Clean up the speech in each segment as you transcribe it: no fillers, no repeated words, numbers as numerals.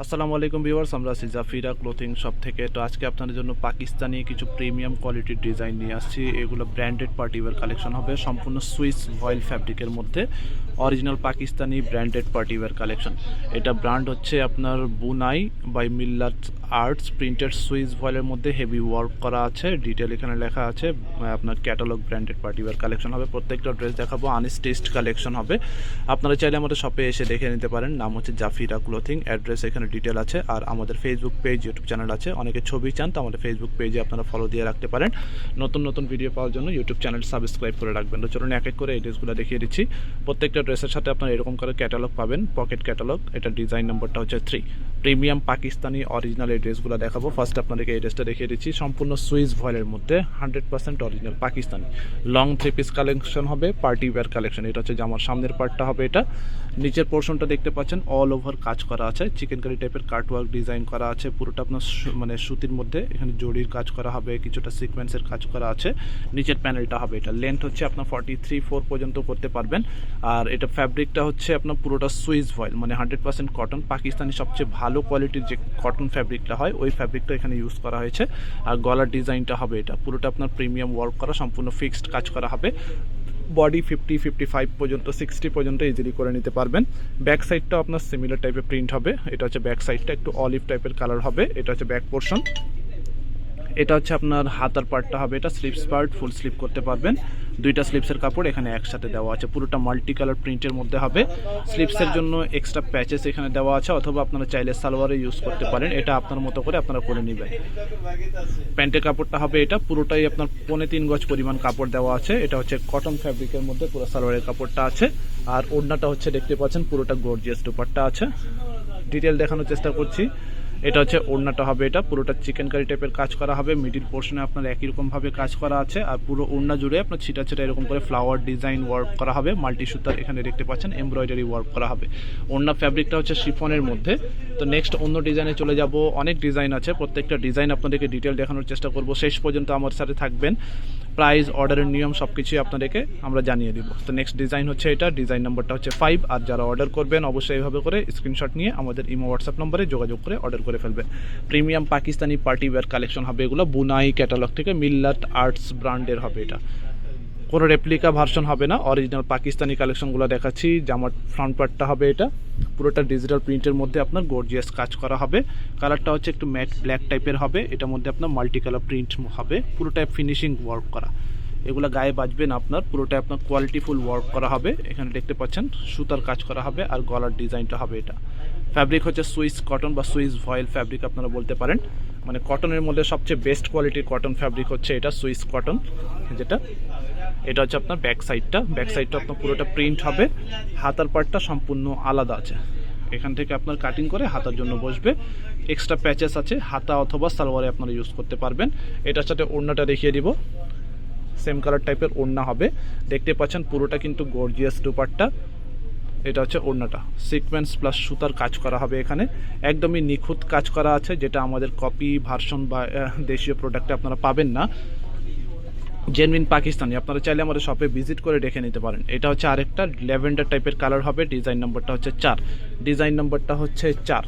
আসসালামু আলাইকুম ভিউয়ার্স, আমরা আছি জাফিরা ক্লোথিং শপ থেকে। তো আজকে আপনাদের জন্য পাকিস্তানি কিছু প্রিমিয়াম কোয়ালিটির ডিজাইন নিয়ে আসছি। এগুলো ব্র্যান্ডেড পার্টিওয়্যার কালেকশন হবে, সম্পূর্ণ সুইস ভয়েল ফ্যাব্রিকের মধ্যে original Pakistani branded party wear collection. এটা ব্র্যান্ড হচ্ছে আপনার বুনাই by Millat arts. Printed Swiss ভয়েলের মধ্যে হেভি ওয়ার্ক করা আছে, ডিটেল এখানে লেখা আছে। আপনার ক্যাটালগ ব্র্যান্ডেড পার্টিওয়্যার কালেকশন হবে। প্রত্যেকটা ড্রেস দেখাবো, আনস্টিচড কালেকশন হবে। আপনারা চাইলে আমাদের শপে এসে দেখে নিতে পারেন। নাম হচ্ছে জাফিরা ক্লোথিং, অ্যাড্রেস এখানে ডিটেল আছে। আর আমাদের ফেসবুক পেজ, ইউটিউব চ্যানেল আছে। অনেকে ছবি চান তো আমাদের ফেসবুক পেজে আপনারা ফলো দিয়ে রাখতে পারেন। নতুন নতুন ভিডিও পাওয়ার জন্য ইউটিউব চ্যানেল সাবস্ক্রাইব করে রাখবেন। তো চলুন এক এক করে এই ড্রেসগুলো দেখিয়ে দিচ্ছি। প্রত্যেকটা ড্রেসের সাথে আপনারা এরকম করে ক্যাটালগ পাবেন, পকেট ক্যাটালগ। এটা ডিজাইন নম্বরটা হচ্ছে 3। প্রিমিয়াম পাকিস্তানি অরিজিনাল এই ড্রেসগুলো দেখাবো। ফার্স্ট আপনাদেরকে এই ড্রেসটা দেখিয়ে দিচ্ছি, সম্পূর্ণ সুইস ভয়েলের মধ্যে 100% original Pakistani long 3 piece collection হবে, পার্টি ওয়্যার কালেকশন। এটা হচ্ছে জামার সামনের পার্টটা হবে। এটা নিচের পোর্শনটা দেখতে পাচ্ছেন অল ওভার কাজ করা আছে, চিকেন কারি টাইপের কাটওয়ার্ক ডিজাইন করা আছে। পুরোটা আপনার মানে সুতির মধ্যে এখানে জড়ির কাজ করা হবে, কিছুটা সিকোয়েন্সের কাজ করা আছে। নিচের প্যানেলটা হবে, এটা লেন্থ হচ্ছে আপনার 43-4 পর্যন্ত করতে পারবেন। আর এটা ফ্যাব্রিকটা হচ্ছে আপনার পুরোটা সুইস ভয়েল, মানে 100% কটন। পাকিস্তানি সবচেয়ে ভালো কোয়ালিটির যে কটন ফ্যাব্রিকটা হয়, ওই ফ্যাব্রিকটা এখানে ইউজ করা হয়েছে। আর গলার ডিজাইনটা হবে এটা পুরোটা আপনার প্রিমিয়াম ওয়ার্ক করা, সম্পূর্ণ ফিক্সড কাজ করা হবে। বডি 50-55 পর্যন্ত 60 পর্যন্ত ইজিলি করে নিতে পারবেন। ব্যাক সাইডটা আপনার সিমিলার টাইপের প্রিন্ট হবে। এটা হচ্ছে ব্যাক সাইডটা, একটু অলিভ টাইপের কালার হবে। এটা হচ্ছে ব্যাক পোর্শন। এটা হচ্ছে আপনার হাতার পার্টটা হবে। এটা স্লিপস পার্ট, ফুল স্লিপ করতে পারবেন। দুইটা স্লিপসের কাপড় এখানে একসাথে দেওয়া আছে, পুরোটা মাল্টি কালার প্রিন্টের মধ্যে হবে। স্লিপসের জন্য এক্সট্রা প্যাচেস এখানে দেওয়া আছে, অথবা আপনারা চাইলে সালোয়ারে ইউজ করতে পারেন। এটা আপনার মতো করে আপনারা করে নেবেন। প্যান্টের কাপড়টা হবে এটা পুরোটাই আপনার 3.25 গজ পরিমাণ কাপড় দেওয়া আছে। এটা হচ্ছে কটন ফ্যাব্রিকের মধ্যে পুরো সালোয়ারের কাপড়টা আছে। আর ওড়নাটা হচ্ছে দেখতে পাচ্ছেন পুরোটা গর্জিয়াস দুপাট্টা আছে। ডিটেল দেখানোর চেষ্টা করছি। এটা হচ্ছে ওড়নাটা হবে, এটা পুরোটা চিকেন কারি টাইপের কাজ করা হবে। মিডিল পোর্শনে আপনার একই রকম ভাবে কাজ করা আছে। আর পুরো ওড়না জুড়ে আপনার ছিটা ছিটা এরকম করে ফ্লাওয়ার ডিজাইন ওয়ার্ক করা হবে। মাল্টি সুতার এখানে দেখতে পাচ্ছেন এমব্রয়ডারি ওয়ার্ক করা হবে। ওড়না ফ্যাব্রিকটা হচ্ছে শিফনের মধ্যে। তো নেক্সট অন্য ডিজাইনে চলে যাব। অনেক ডিজাইন আছে, প্রত্যেকটা ডিজাইন আপনাদেরকে ডিটেল দেখানোর চেষ্টা করব। শেষ পর্যন্ত আমার সাথে থাকবেন। প্রাইস, অর্ডারের নিয়ম সবকিছুই আপনাদেরকে আমরা জানিয়ে দিব। তো নেক্সট ডিজাইন হচ্ছে এটা, ডিজাইন নাম্বারটা হচ্ছে 5। আর যারা অর্ডার করবেন অবশ্যই এইভাবে করে স্ক্রিনশট নিয়ে আমাদের ইমো হোয়াটসঅ্যাপ নম্বরে যোগাযোগ করে অর্ডার করে ফেলবেন। Premium Pakistani party wear collection হবে এগুলো। বুনাই ক্যাটালগ থেকে মিল্লাত আর্টস ব্র্যান্ডের হবে এটা। কোনো রেপ্লিকা ভার্সন হবে না, অরিজিনাল পাকিস্তানি কালেকশনগুলো দেখাচ্ছি। জামার ফ্রন্ট পার্টটা হবে এটা পুরোটা ডিজিটাল প্রিন্টের মধ্যে আপনার গর্জিয়াস কাজ করা হবে। কালারটা হচ্ছে একটু ম্যাট ব্ল্যাক টাইপের হবে। এটার মধ্যে আপনার মাল্টি কালার প্রিন্ট হবে, পুরোটাই ফিনিশিং ওয়ার্ক করা। এগুলো গায়ে বাজবে না আপনার, পুরোটা আপনার কোয়ালিটিফুল ওয়ার্ক করা হবে। এখানে দেখতে পাচ্ছেন সুতার কাজ করা হবে। আর গলার ডিজাইনটা হবে এটা। ফ্যাব্রিক হচ্ছে সুইস কটন বা সুইস ভয়েল ফ্যাব্রিক আপনারা বলতে পারেন। মানে কটনের মধ্যে সবচেয়ে বেস্ট কোয়ালিটির কটন ফ্যাব্রিক হচ্ছে এটা সুইস কটন যেটা। এটা হচ্ছে আপনার ব্যাক সাইডটা। ব্যাক সাইডটা আপনার পুরোটা প্রিন্ট হবে। হাতার পার্টটা সম্পূর্ণ আলাদা আছে, এখান থেকে আপনার কাটিং করে হাতার জন্য বসবে। এক্সট্রা প্যাচেস আছে, হাতা অথবা সালোয়ারে আপনারা ইউজ করতে পারবেন। এটার সাথে ওড়নাটা দেখিয়ে দিব। সেম কালার টাইপের ওড়না হবে, দেখতে পাচ্ছেন পুরোটা কিন্তু গর্জিয়াস দুপাট্টা। এটা হচ্ছে ওড়নাটা, সিকোয়েন্স প্লাস সুতার কাজ করা হবে এখানে। একদমই নিখুঁত কাজ করা আছে, যেটা আমাদের কপি ভার্সন বা দেশীয় প্রোডাক্টে আপনারা পাবেন না। জেনুইন পাকিস্তানি। আপনারা চাইলে আমাদের শপে ভিজিট করে দেখে নিতে পারেন। এটা হচ্ছে আরেকটা ল্যাভেন্ডার টাইপের কালার হবে। ডিজাইন নাম্বারটা হচ্ছে 4। ডিজাইন নাম্বারটা হচ্ছে 4।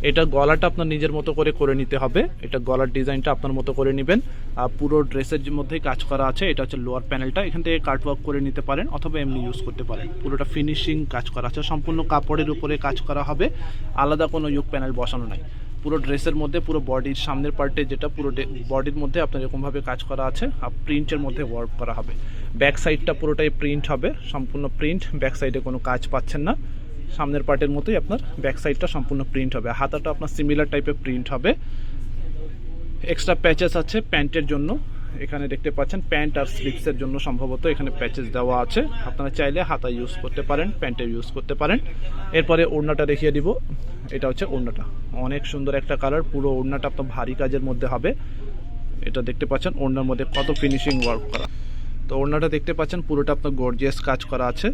এটা গলাটা আপনার নিজের মতো করে নিতে হবে। এটা গলার ডিজাইনটা আপনার মতো করে নেবেন। আর পুরো ড্রেসের মধ্যেই কাজ করা আছে। এটা হচ্ছে লোয়ার প্যানেলটা, এখান থেকে কাটওয়ার্ক করে নিতে পারেন অথবা এমনি ইউজ করতে পারেন। পুরোটা ফিনিশিং কাজ করা আছে, সম্পূর্ণ কাপড়ের উপরে কাজ করা হবে। আলাদা কোনো ইউক প্যানেল বসানো নাই। পুরো ড্রেসের মধ্যে পুরো বডির সামনের পার্টে যেটা পুরো বডির মধ্যে আপনার এরকমভাবে কাজ করা আছে। আর প্রিন্টের মধ্যে ওয়ার্ক করা হবে। ব্যাক সাইডটা পুরোটাই প্রিন্ট হবে, সম্পূর্ণ প্রিন্ট। ব্যাক সাইডে কোনো কাজ পাচ্ছেন না। সামনের পার্টের মতোই আপনার ব্যাক সাইডটা সম্পূর্ণ প্রিন্ট হবে। হাতাটা আপনার সিমিলার টাইপের প্রিন্ট হবে। এক্সট্রা প্যাচেস আছে প্যান্টের জন্য। এখানে দেখতে পাচ্ছেন প্যান্ট আর স্লিভসের জন্য সম্ভবত এখানে প্যাচেস দেওয়া আছে। আপনারা চাইলে হাতা ইউজ করতে পারেন, প্যান্টে ইউজ করতে পারেন। এরপরে ওড়নাটা দেখিয়ে দিব। এটা হচ্ছে ওড়নাটা, অনেক সুন্দর একটা কালার। পুরো ওড়নাটা আপনার ভারী কাজের মধ্যে হবে। এটা দেখতে পাচ্ছেন ওড়নার মধ্যে কত ফিনিশিং ওয়ার্ক করা। তো ওড়নাটা দেখতে পাচ্ছেন পুরোটা আপনার গর্জিয়াস কাজ করা আছে।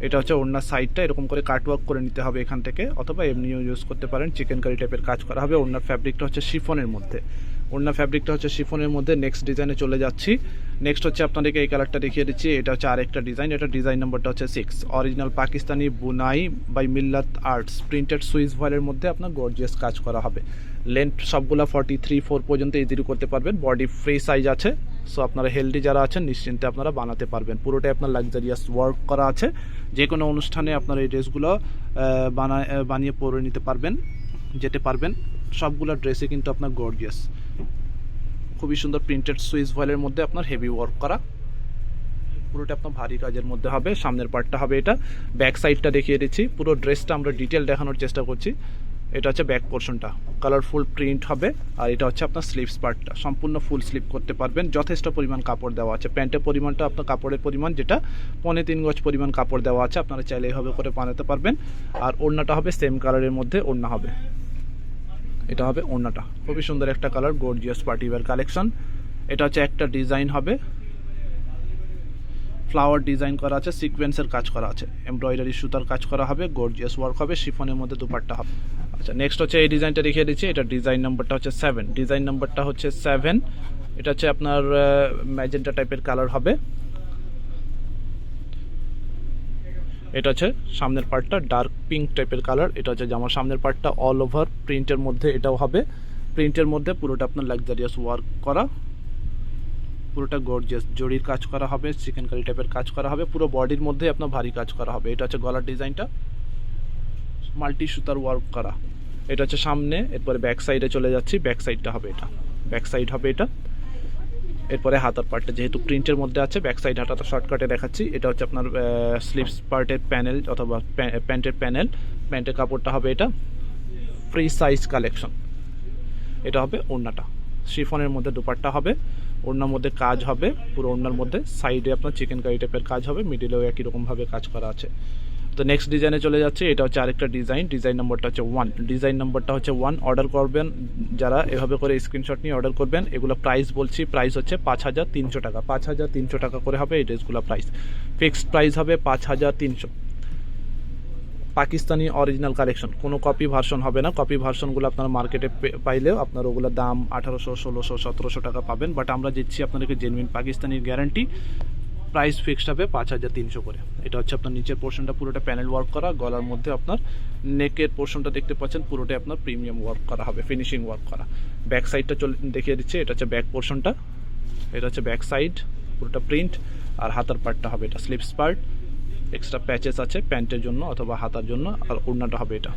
এটা হচ্ছে ওড়নার সাইডটা, এরকম করে কাটওয়ার্ক করে নিতে হবে এখান থেকে, অথবা এমনিও ইউজ করতে পারেন। চিকেন কারি টাইপের কাজ করা হবে। ওড়নার ফ্যাব্রিকটা হচ্ছে শিফনের মধ্যে। ওড়না ফ্যাব্রিকটা হচ্ছে শিফনের মধ্যে। নেক্সট ডিজাইনে চলে যাচ্ছি। নেক্সট হচ্ছে আপনাদেরকে এই কালারটা দেখিয়ে দিচ্ছি, এটা হচ্ছে আরেকটা ডিজাইন, এটা ডিজাইন নাম্বারটা হচ্ছে 6, original Pakistani বুনাই by Millat arts printed Swiss ভয়েলের মধ্যে আপনার গর্জিয়াস কাজ করা হবে। লেন্থ সবগুলা 43-4 পর্যন্ত ইজিলি করতে পারবেন, বডি ফ্রি সাইজ আছে। সো আপনারা হেলদি যারা আছেন নিশ্চিন্তে আপনারা বানাতে পারবেন। পুরোটাই আপনার লাক্সারিয়াস ওয়ার্ক করা আছে, যে কোনো অনুষ্ঠানে আপনারা এই ড্রেসগুলো বানিয়ে পরে নিতে পারবেন, যেতে পারবেন। সবগুলো ড্রেসে কিন্তু আপনার গর্জিয়াস, খুবই সুন্দর প্রিন্টেড সুইস ভয়েলের মধ্যে আপনার হেভি ওয়ার্ক করা, পুরোটা আপনার ভারী কাজের মধ্যে হবে। সামনের পার্টটা হবে এটা, ব্যাক সাইডটা দেখিয়ে দিচ্ছি। পুরো ড্রেসটা আমরা ডিটেল দেখানোর চেষ্টা করছি। এটা হচ্ছে ব্যাক পোর্শনটা, কালারফুল প্রিন্ট হবে। আর এটা হচ্ছে আপনার স্লিভস পার্টটা, সম্পূর্ণ ফুল স্লিভ করতে পারবেন, যথেষ্ট পরিমাণ কাপড় দেওয়া আছে। প্যান্টের পরিমাণটা আপনার কাপড়ের পরিমাণ যেটা 3.25 গজ পরিমাণ কাপড় দেওয়া আছে, আপনারা চাইলে এইভাবে করে বানাতে পারবেন। আর ওড়নাটা হবে সেম কালারের মধ্যে ওড়না হবে, এটা হবে ওড়নাটা। খুবই সুন্দর একটা কালার, গর্জিয়াস পার্টিওয়্যার কালেকশন। এটা হচ্ছে একটা ডিজাইন হবে, ফ্লাওয়ার ডিজাইন করা আছে, সিকোয়েন্সের কাজ করা আছে, এমব্রয়ডারি সুতার কাজ করা হবে, গর্জিয়াস ওয়ার্ক হবে, শিফনের মধ্যে দুপাট্টা হবে। আচ্ছা, নেক্সট হচ্ছে এই ডিজাইনটা দেখিয়ে দিচ্ছি, এটা ডিজাইন নাম্বারটা হচ্ছে 7, ডিজাইন নাম্বারটা হচ্ছে 7। এটা হচ্ছে আপনার ম্যাজেন্টা টাইপের কালার হবে। এটা হচ্ছে সামনের পার্টটা ডার্ক পিঙ্ক টাইপের কালার। এটা হচ্ছে জামার সামনের পার্টটা অল ওভার প্রিন্টের মধ্যে, এটাও হবে প্রিন্টের মধ্যে, পুরোটা আপনার লাক্সারিয়াস ওয়ার্ক করা, পুরোটা গর্জিয়াস জরির কাজ করা হবে, চিকেন কারি টাইপের কাজ করা হবে, পুরো বডির মধ্যে আপনার ভারী কাজ করা হবে। এটা হচ্ছে গলার ডিজাইনটা, মাল্টি সুতার ওয়ার্ক করা। এটা হচ্ছে সামনে, এরপরে ব্যাক সাইডে চলে যাচ্ছি, ব্যাক সাইডটা হবে এটা, ব্যাক সাইড হবে এটা। এরপরে হাতার পার্টটা যেহেতু প্রিন্টের মধ্যে আছে, ব্যাক সাইড হাতাটা শর্টকাটে দেখাচ্ছি। এটা হচ্ছে আপনার স্লিভস পার্টের প্যানেল অথবা প্যান্টের প্যানেল, প্যান্টের কাপড়টা হবে এটা, ফ্রি সাইজ কালেকশন। এটা হবে ওড়নাটা, শিফনের মধ্যে দুপাট্টা হবে, ওড়নার মধ্যে কাজ হবে, পুরো ওড়নার মধ্যে সাইডে আপনার চিকেন কারি টাইপের কাজ হবে, মিডিলেও একই রকমভাবে কাজ করা আছে। তো নেক্সট ডিজাইনে চলে যাচ্ছে, এটা হচ্ছে আরেকটা ডিজাইন, ডিজাইন নম্বরটা হচ্ছে 1, ডিজাইন নম্বরটা হচ্ছে 1। অর্ডার করবেন যারা এভাবে করে স্ক্রিনশট নিয়ে অর্ডার করবেন। এগুলো প্রাইস বলছি, প্রাইস হচ্ছে 5300 টাকা, 5300 টাকা করে হবে এই ড্রেসগুলো প্রাইস। ফিক্সড প্রাইস হবে 5300। পাকিস্তানি অরিজিনাল কালেকশন, কোনো কপি ভার্সন হবে না। কপি ভার্সনগুলো আপনারা মার্কেটে পাইলেও আপনার ওগুলোর দাম 1800, 1600, 1700 টাকা পাবেন। বাট আমরা দিচ্ছি আপনাদেরকে জেনুইন পাকিস্তানির গ্যারান্টি। প্রাইস ফিক্সড হবে 5300 করে। এটা হচ্ছে আপনার নিচের পোর্শনটা পুরোটা প্যানেল ওয়ার্ক করা, গলার মধ্যে আপনার নেকের পোর্শনটা দেখতে পাচ্ছেন পুরোটাই আপনার প্রিমিয়াম ওয়ার্ক করা হবে, ফিনিশিং ওয়ার্ক করা। ব্যাক সাইডটা দেখিয়ে দিচ্ছে, এটা হচ্ছে ব্যাক পোর্শনটা, এটা হচ্ছে ব্যাক সাইড পুরোটা প্রিন্ট। আর হাতার পার্টটা হবে এটা স্লিভস পার্ট, এক্সট্রা প্যাচেস আছে প্যান্টের জন্য অথবা হাতার জন্য। আর ওড়নাটা হবে এটা,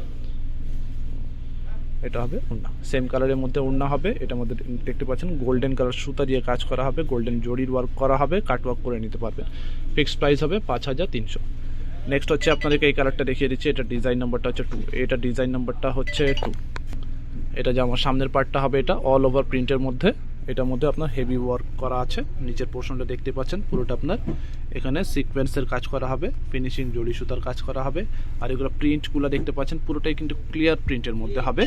এটা হবে ওড়না, সেম কালারের মধ্যে ওড়না হবে। এটার মধ্যে দেখতে পাচ্ছেন গোল্ডেন কালার সুতা দিয়ে কাজ করা হবে, গোল্ডেন জরির ওয়ার্ক করা হবে, কাট ওয়ার্ক করে নিতে পারবেন। ফিক্সড প্রাইস হবে 5300। নেক্সট হচ্ছে আপনাদেরকে এই কালারটা দেখিয়ে দিচ্ছি, এটা ডিজাইন নাম্বারটা হচ্ছে 2, এটা ডিজাইন নাম্বারটা হচ্ছে 2। এটা যেমন সামনের পার্টটা হবে এটা অল ওভার প্রিন্টের মধ্যে, এটার মধ্যে আপনার হেভি ওয়ার্ক করা আছে। নিচের পোর্শনটা দেখতে পাচ্ছেন পুরোটা আপনার এখানে সিকোয়েন্সের কাজ করা হবে, ফিনিশিং জড়ি সুতার কাজ করা হবে। আর এগুলো প্রিন্টগুলো দেখতে পাচ্ছেন পুরোটাই কিন্তু ক্লিয়ার প্রিন্টের মধ্যে হবে।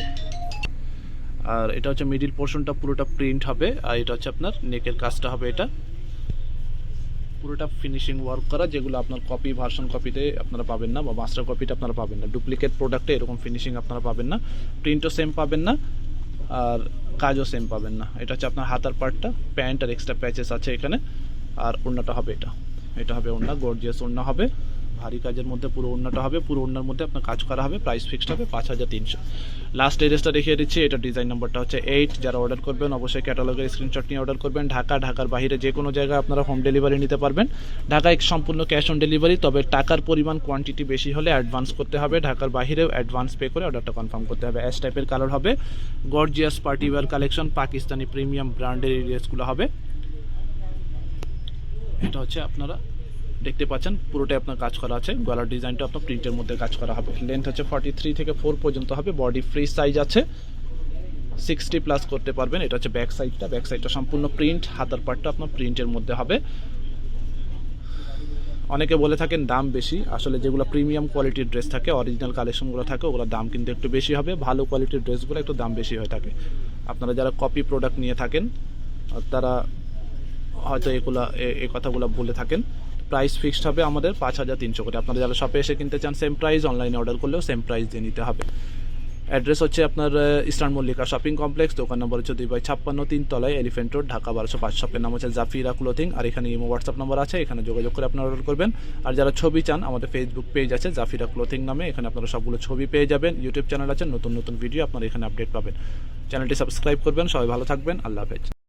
আর এটা হচ্ছে মিডিল পোর্শনটা পুরোটা প্রিন্ট হবে। আর এটা হচ্ছে আপনার নেকের কাজটা হবে এটা, পুরোটা ফিনিশিং ওয়ার্ক করা, যেগুলো আপনার কপি ভার্সন কপিতে আপনারা পাবেন না বা মাস্টার কপিতে আপনারা পাবেন না। ডুপ্লিকেট প্রোডাক্টে এরকম ফিনিশিং আপনারা পাবেন না, প্রিন্টও সেম পাবেন না আর কাজও সেম পাবেন না। এটা হচ্ছে আপনার হাতার পার্টটা, প্যান্ট আর এক্সট্রা প্যাচেস আছে এখানে। আর ওড়নাটা হবে এটা, এটা হবে ওড়না, গর্জিয়াস ওড়না হবে, ভারী কাজের মধ্যে পুরো ওড়নাটা হবে, পুরো ওড়নার মধ্যে আপনার কাজ করা হবে। প্রাইস ফিক্সড হবে 5300। লাস্ট এড্রেসটা দেখিয়ে দিচ্ছি, এটা ডিজাইন নাম্বারটা হচ্ছে 8। যারা অর্ডার করবেন অবশ্যই ক্যাটালগের স্ক্রিনশট নিয়ে অর্ডার করবেন। ঢাকার বাইরে যে কোনো জায়গায় আপনারা হোম ডেলিভারি নিতে পারবেন। ঢাকায় সম্পূর্ণ ক্যাশ অন ডেলিভারি, তবে টাকার পরিমাণ কোয়ান্টিটি বেশি হলে অ্যাডভান্স করতে হবে। ঢাকার বাইরেও অ্যাডভান্স পে করে অর্ডারটা কনফার্ম করতে হবে। অ্যাশ টাইপের কালার হবে, gorgeous party wear collection, Pakistani premium ব্র্যান্ডের এই ড্রেসগুলো হবে। এটা হচ্ছে আপনারা দেখতে পাচ্ছেন পুরোটাই আপনার কাজ করা আছে, গলার ডিজাইনটা আপনার প্রিন্টের মধ্যে কাজ করা হবে। লেন্থ হচ্ছে 43 থেকে 4 পর্যন্ত হবে, বডি ফ্রি সাইজ আছে, 60 প্লাস করতে পারবেন। এটা হচ্ছে ব্যাক সাইডটা, ব্যাক সাইডটা সম্পূর্ণ প্রিন্ট, হাতার পার্টটা আপনার প্রিন্টের মধ্যে হবে। অনেকে বলে থাকেন দাম বেশি, আসলে যেগুলো প্রিমিয়াম কোয়ালিটির ড্রেস থাকে, অরিজিনাল কালেকশনগুলো থাকে, ওগুলোর দাম কিন্তু একটু বেশি হবে। ভালো কোয়ালিটির ড্রেসগুলো একটু দাম বেশি হয়ে থাকে। আপনারা যারা কপি প্রোডাক্ট নিয়ে থাকেন তারা হয়তো এই কথাগুলো বলে থাকেন। প্রাইস ফিক্সড হবে আমাদের 5300 করে। আপনারা যারা শপে এসে কিনতে চান সেম প্রাইস, অনলাইনে অর্ডার করলেও সেম প্রাইস দিয়ে নিতে হবে। অ্যাড্রেস হচ্ছে আপনার ইস্টার্ন মল্লিকা শপিং কমপ্লেক্স, দোকান নম্বর হচ্ছে 2/56, 3 তলায়, এলিফেন্ট রোড, ঢাকা 1205। শপের নাম হচ্ছে জাফিরা ক্লোথিং। আর এখানে ইমো হোয়াটসঅ্যাপ নাম্বার আছে, এখানে যোগাযোগ করে আপনারা অর্ডার করবেন। আর যারা ছবি চান, আমাদের ফেসবুক পেজ আছে জাফিরা ক্লোথিং নামে, এখানে আপনারা সবগুলো ছবি পেয়ে যাবেন। ইউটিউব চ্যানেল আছে, নতুন নতুন ভিডিও আপনারা এখানে আপডেট পাবেন। চ্যানেলটি সাবস্ক্রাইব করবেন। সবাই ভালো থাকবেন, আল্লাহ হাফেজ।